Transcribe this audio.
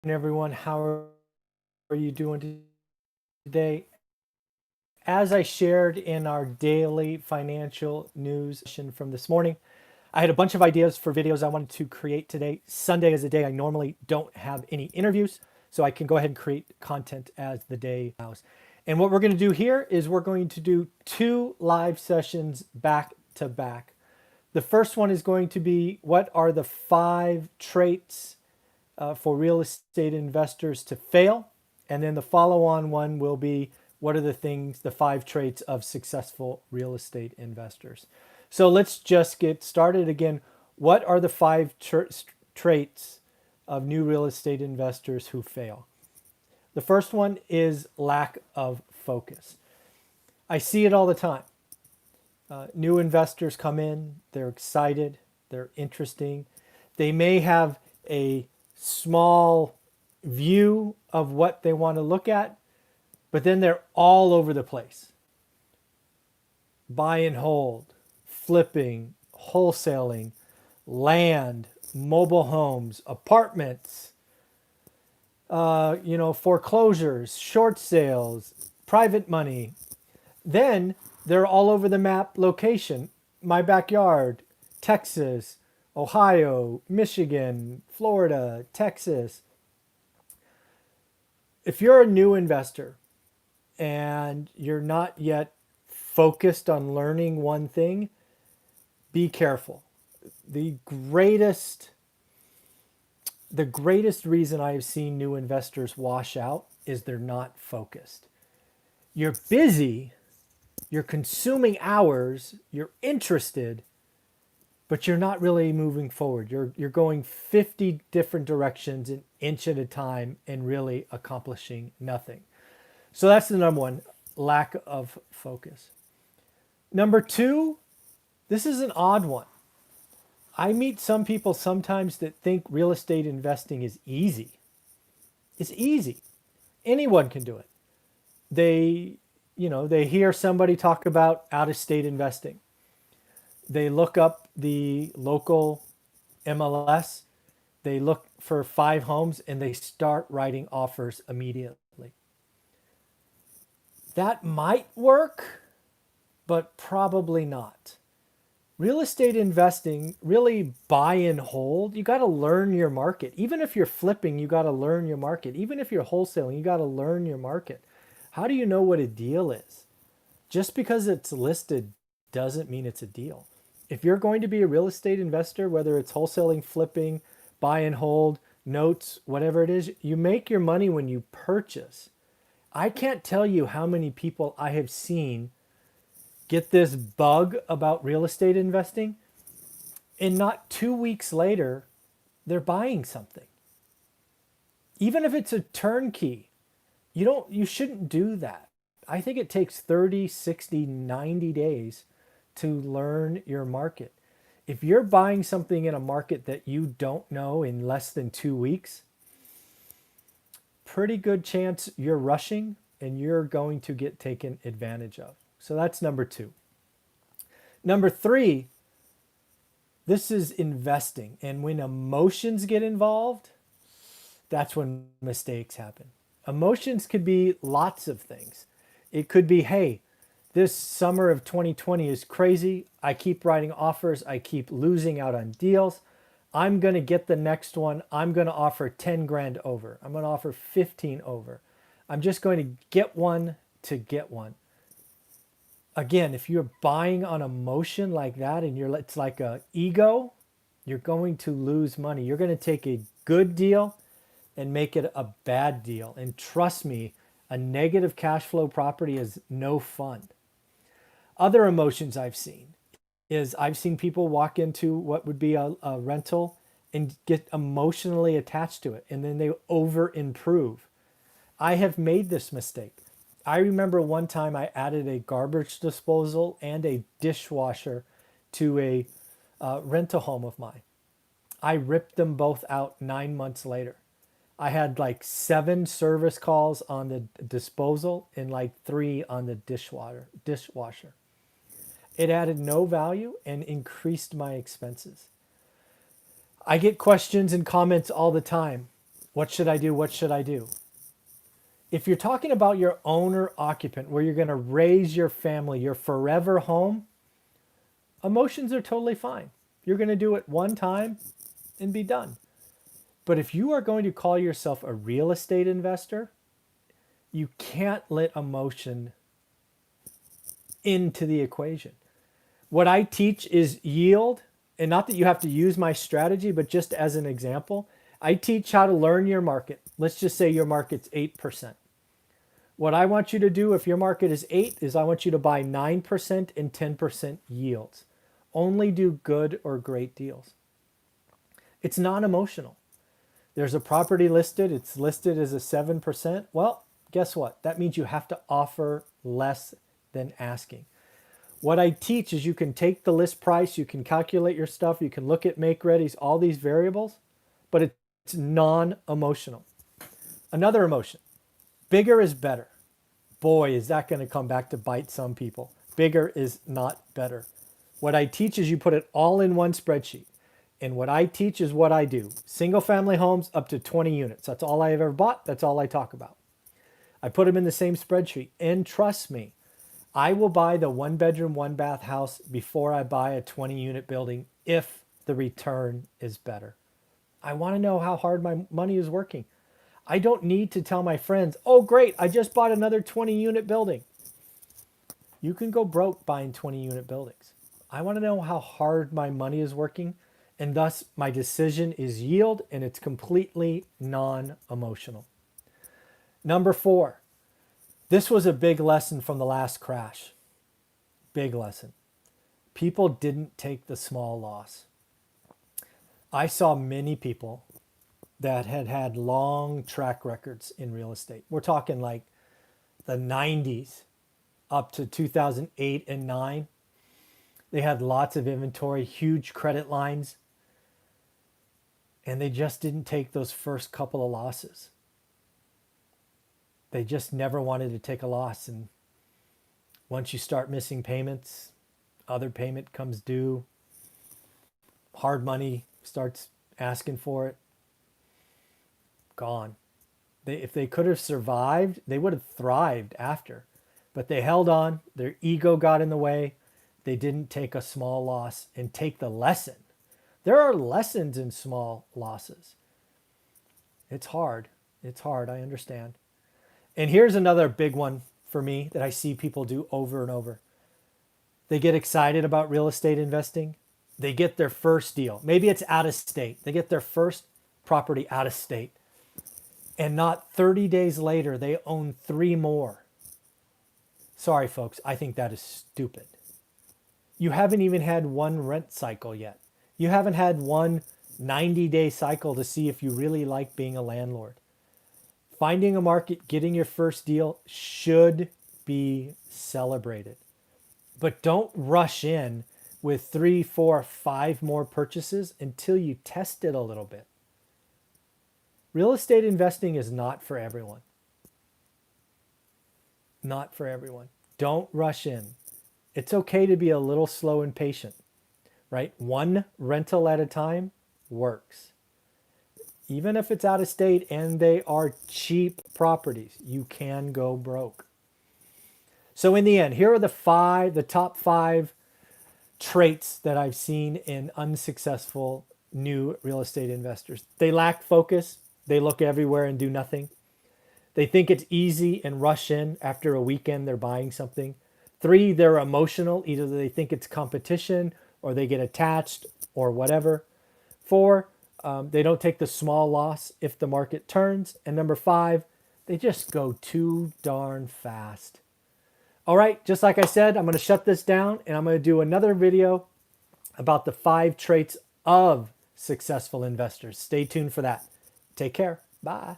Everyone. How are you doing today? As I shared in our daily financial news session from this morning, I had a bunch of ideas for videos I wanted to create today. Sunday is a day I normally don't have any interviews, so I can go ahead and create content as the day allows. And what we're going to do here is we're going to do two live sessions back to back. The first one is going to be what are the 5 traits for real estate investors to fail. And then the follow-on one will be what are the 5 traits of successful real estate investors. So let's just get started again. What are the 5 traits of new real estate investors who fail? The first one is lack of focus. I see it all the time. New investors come in, they're excited, they're interesting. They may have a small view of what they want to look at, but then they're all over the place. Buy and hold, flipping, wholesaling, land, mobile homes, apartments, foreclosures, short sales, private money. Then they're all over the map location. My backyard, Texas, Ohio, Michigan, Florida, Texas. If you're a new investor and you're not yet focused on learning one thing, be careful. The greatest reason I have seen new investors wash out is they're not focused. You're busy, you're consuming hours, you're interested, but you're not really moving forward. You're going 50 different directions an inch at a time and really accomplishing nothing. So that's the number one, lack of focus. Number two, this is an odd one. I meet some people sometimes that think real estate investing is easy. It's easy. Anyone can do it. They hear somebody talk about out-of-state investing. They look up the local MLS, they look for 5 homes, and they start writing offers immediately. That might work, but probably not. Real estate investing, really buy and hold, you got to learn your market. Even if you're flipping, you got to learn your market. Even if you're wholesaling, you got to learn your market. How do you know what a deal is? Just because it's listed doesn't mean it's a deal. If you're going to be a real estate investor, whether it's wholesaling, flipping, buy and hold, notes, whatever it is, you make your money when you purchase. I can't tell you how many people I have seen get this bug about real estate investing, and not 2 weeks later, they're buying something. Even if it's a turnkey, you shouldn't do that. I think it takes 30, 60, 90 days to learn your market. If you're buying something in a market that you don't know in less than 2 weeks, pretty good chance you're rushing and you're going to get taken advantage of. So that's number two. Number three, this is investing. And when emotions get involved, that's when mistakes happen. Emotions could be lots of things. It could be, hey, this summer of 2020 is crazy. I keep writing offers. I keep losing out on deals. I'm going to get the next one. I'm going to offer 10 grand over. I'm going to offer 15 over. I'm just going to get one to get one. Again, if you're buying on emotion like that and it's like a ego, you're going to lose money. You're going to take a good deal and make it a bad deal. And trust me, a negative cash flow property is no fun. Other emotions I've seen is I've seen people walk into what would be a rental and get emotionally attached to it, and then they over improve. I have made this mistake. I remember one time I added a garbage disposal and a dishwasher to a rental home of mine. I ripped them both out 9 months later. I had like 7 service calls on the disposal and like 3 on the dishwasher. It added no value and increased my expenses. I get questions and comments all the time. What should I do? What should I do? If you're talking about your owner occupant, where you're going to raise your family, your forever home, emotions are totally fine. You're going to do it one time and be done. But if you are going to call yourself a real estate investor, you can't let emotion into the equation. What I teach is yield, and not that you have to use my strategy, but just as an example, I teach how to learn your market. Let's just say your market's 8%. What I want you to do if your market is 8 is I want you to buy 9% and 10% yields. Only do good or great deals. It's non-emotional. There's a property listed, it's listed as a 7%. Well, guess what? That means you have to offer less than asking. What I teach is you can take the list price, you can calculate your stuff, you can look at make readies, all these variables, but it's non-emotional. Another emotion, bigger is better. Boy, is that going to come back to bite some people. Bigger is not better. What I teach is you put it all in one spreadsheet. And what I teach is what I do. Single family homes up to 20 units. That's all I have ever bought. That's all I talk about. I put them in the same spreadsheet. And trust me, I will buy the 1-bedroom, 1-bath house before I buy a 20-unit building if the return is better. I want to know how hard my money is working. I don't need to tell my friends, oh great, I just bought another 20-unit building. You can go broke buying 20-unit buildings. I want to know how hard my money is working, and thus my decision is yield, and it's completely non-emotional. Number 4, this was a big lesson from the last crash. Big lesson. People didn't take the small loss. I saw many people that had had long track records in real estate. We're talking like the 90s up to 2008 and 9. They had lots of inventory, huge credit lines, and they just didn't take those first couple of losses. They just never wanted to take a loss. And once you start missing payments, other payment comes due, hard money starts asking for it, gone. If they could have survived, they would have thrived after. But they held on, their ego got in the way, they didn't take a small loss and take the lesson. There are lessons in small losses. It's hard, I understand. And here's another big one for me that I see people do over and over. They get excited about real estate investing. They get their first deal. Maybe it's out of state. They get their first property out of state. And not 30 days later, they own 3 more. Sorry, folks, I think that is stupid. You haven't even had one rent cycle yet. You haven't had one 90-day cycle to see if you really like being a landlord. Finding a market, getting your first deal should be celebrated. But don't rush in with 3, 4, 5 more purchases until you test it a little bit. Real estate investing is not for everyone. Not for everyone. Don't rush in. It's okay to be a little slow and patient, right? One rental at a time works. Even if it's out of state and they are cheap properties, you can go broke. So in the end, here are the top 5 traits that I've seen in unsuccessful new real estate investors. They lack focus. They look everywhere and do nothing. They think it's easy and rush in. After a weekend, they're buying something. 3, they're emotional. Either they think it's competition or they get attached or whatever. 4, they don't take the small loss if the market turns. And number 5, they just go too darn fast. All right, just like I said, I'm going to shut this down and I'm going to do another video about the 5 traits of successful investors. Stay tuned for that. Take care. Bye.